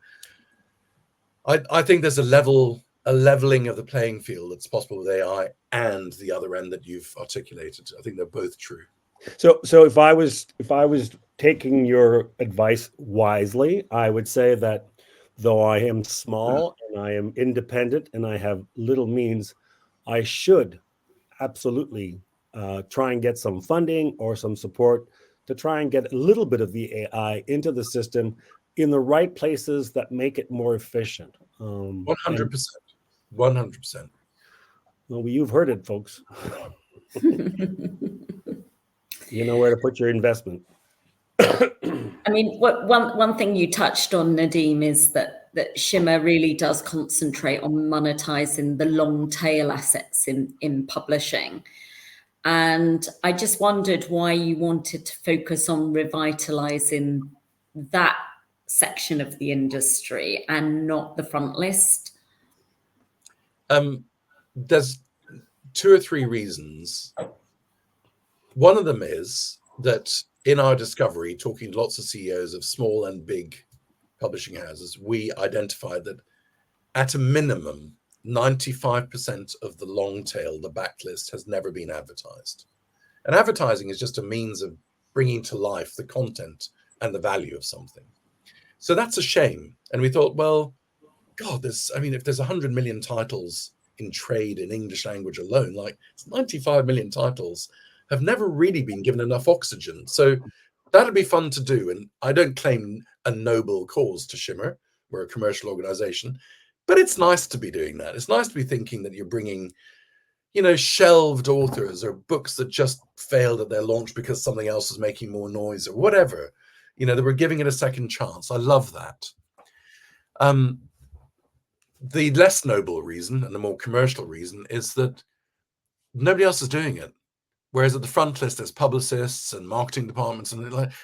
I think there's a leveling of the playing field that's possible with AI and the other end that you've articulated. I think they're both true. So if I was taking your advice wisely, I would say that though I am small and I am independent and I have little means, I should absolutely try and get some funding or some support to try and get a little bit of the AI into the system in the right places that make it more efficient. 100%. 100%. Well, you've heard it, folks. You know where to put your investment. I mean, one thing you touched on, Nadim, is that Shimmr really does concentrate on monetizing the long tail assets in publishing. And I just wondered why you wanted to focus on revitalizing that section of the industry and not the front list. There's 2 or 3 reasons. One of them is that in our discovery, talking to lots of CEOs of small and big publishing houses, we identified that at a minimum, 95% of the long tail, the backlist, has never been advertised. And advertising is just a means of bringing to life the content and the value of something. So that's a shame. And we thought, well, God, if there's 100 million titles in trade in English language alone, like 95 million titles have never really been given enough oxygen. So that'd be fun to do. And I don't claim a noble cause to Shimmr. We're a commercial organization, but it's nice to be doing that. It's nice to be thinking that you're bringing, shelved authors or books that just failed at their launch because something else was making more noise or whatever, that we're giving it a second chance. I love that. The less noble reason and the more commercial reason is that nobody else is doing it. Whereas at the front list, there's publicists and marketing departments.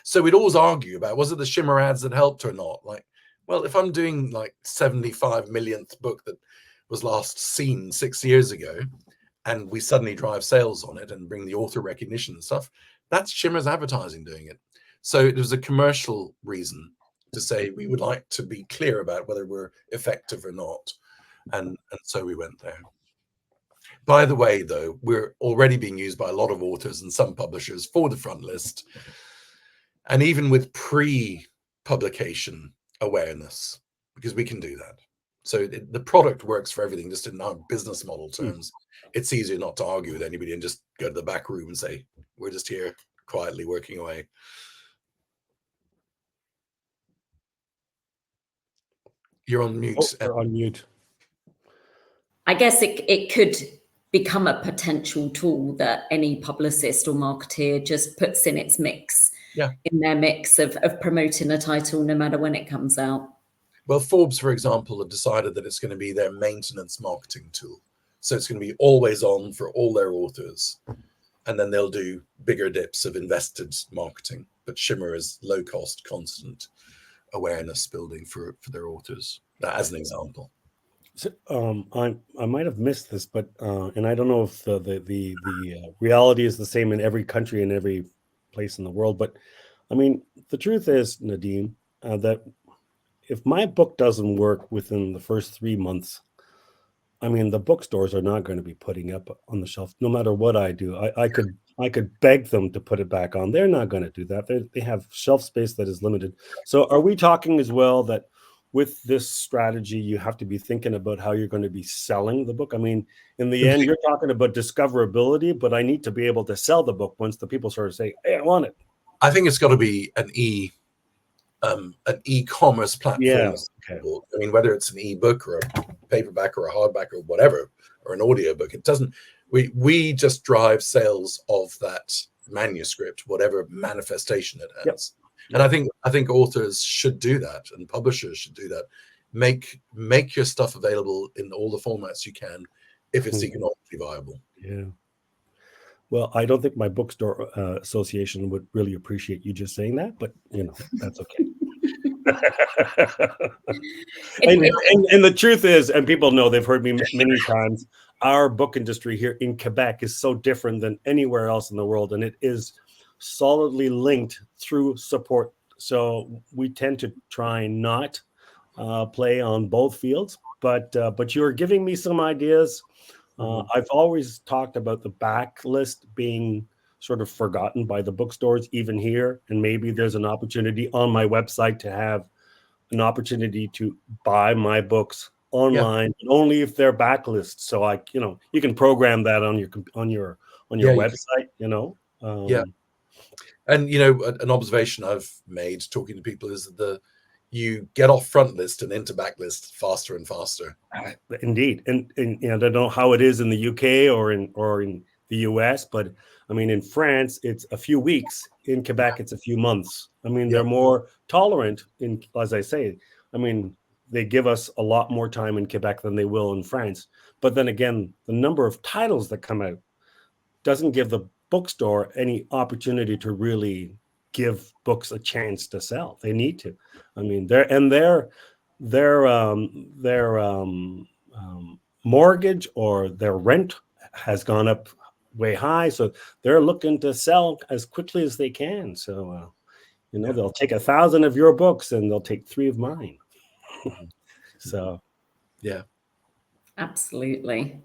So we'd always argue about, was it the Shimmr ads that helped or not? Like, well, if I'm doing like 75 millionth book that was last seen 6 years ago, and we suddenly drive sales on it and bring the author recognition and stuff, that's Shimmr's advertising doing it. So it was a commercial reason to say we would like to be clear about whether we're effective or not. And so we went there. By the way, though, we're already being used by a lot of authors and some publishers for the front list, and even with pre-publication awareness, because we can do that. So the product works for everything, just in our business model terms. It's easier not to argue with anybody and just go to the back room and say, we're just here quietly working away. You're on mute. Oh, you're on mute. I guess it could become a potential tool that any publicist or marketeer just puts in its mix, in their mix of promoting a title, no matter when it comes out. Well, Forbes, for example, have decided that it's going to be their maintenance marketing tool. So it's going to be always on for all their authors. And then they'll do bigger dips of invested marketing. But Shimmr is low cost, constant awareness building for their authors, as an example. So, I might have missed this, but and I don't know if the reality is the same in every country and every place in the world. But I mean, the truth is, Nadim, that if my book doesn't work within the first 3 months, I mean, the bookstores are not going to be putting up on the shelf, no matter what I do. I could beg them to put it back on. They're not going to do that. They have shelf space that is limited. So, are we talking as well that with this strategy, you have to be thinking about how you're going to be selling the book? I mean, in the end, you're talking about discoverability, but I need to be able to sell the book once the people sort of say, hey, I want it. I think it's got to be an e-commerce platform. Yeah. Okay. I mean, whether it's an e-book or a paperback or a hardback or whatever, or an audiobook, it doesn't, we just drive sales of that manuscript, whatever manifestation it has. Yep. And I think authors should do that, and publishers should do that. Make your stuff available in all the formats you can, if it's economically viable. Yeah. Well, I don't think my bookstore association would really appreciate you just saying that, but that's okay. and the truth is, and people know, they've heard me many times, our book industry here in Quebec is so different than anywhere else in the world, and it is solidly linked through support. So we tend to try and not play on both fields, but you're giving me some ideas. I've always talked about the backlist being sort of forgotten by the bookstores, even here, and maybe there's an opportunity on my website to have an opportunity to buy my books online, but only if they're backlists. So you can program that on your website. And an observation I've made talking to people is that you get off front list and into backlist faster and faster. Indeed, and I don't know how it is in the UK or in the US, but I mean, in France it's a few weeks. In Quebec, it's a few months. I mean, they're more tolerant. As I say, I mean, they give us a lot more time in Quebec than they will in France. But then again, the number of titles that come out doesn't give the bookstore any opportunity to really give books a chance to sell. They need to. I mean, their mortgage or their rent has gone up way high, so they're looking to sell as quickly as they can. So they'll take 1,000 of your books and they'll take 3 of mine. So yeah, absolutely.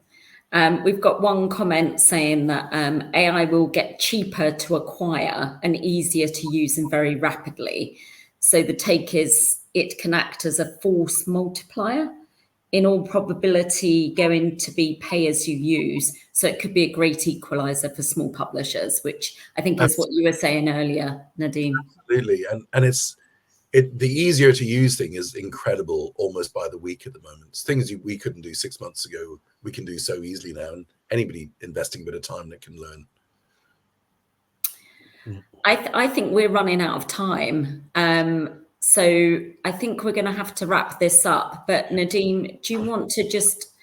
We've got one comment saying that AI will get cheaper to acquire and easier to use and very rapidly. So the take is it can act as a force multiplier, in all probability going to be pay as you use. So it could be a great equalizer for small publishers, which I think is what you were saying earlier, Nadim. Absolutely. And the easier to use thing is incredible almost by the week at the moment. Things we couldn't do 6 months ago, we can do so easily now, and anybody investing a bit of time that can learn. I think we're running out of time. So I think we're going to have to wrap this up. But Nadim, do you want to just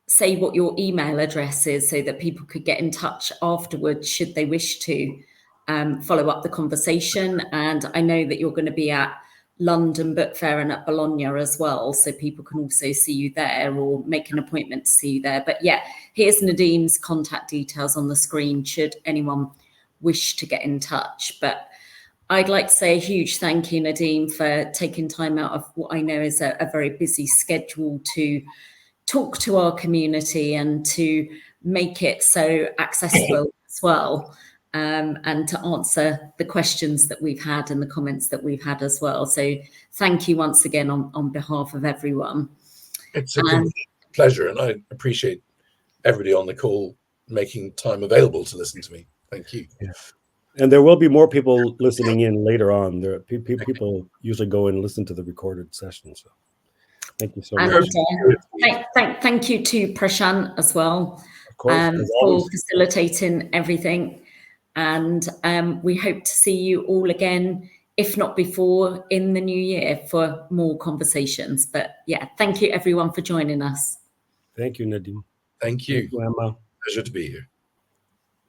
say what your email address is so that people could get in touch afterwards should they wish to follow up the conversation? And I know that you're going to be at London Book Fair and at Bologna as well, so people can also see you there or make an appointment to see you there. But yeah, here's Nadim's contact details on the screen should anyone wish to get in touch. But I'd like to say a huge thank you, Nadim, for taking time out of what I know is a very busy schedule to talk to our community and to make it so accessible as well, and to answer the questions that we've had and the comments that we've had as well. So thank you once again on behalf of everyone. It's a complete pleasure, and I appreciate everybody on the call making time available to listen to me. Thank you. Yeah. And there will be more people listening in later on. There people usually go and listen to the recorded session. So thank you so much. Thank you to Prashant as well, of course, for facilitating everything. And we hope to see you all again, if not before, in the new year for more conversations. But yeah, thank you everyone for joining us. Thank you, Nadim. Thank you. Thank you, Emma. Pleasure to be here.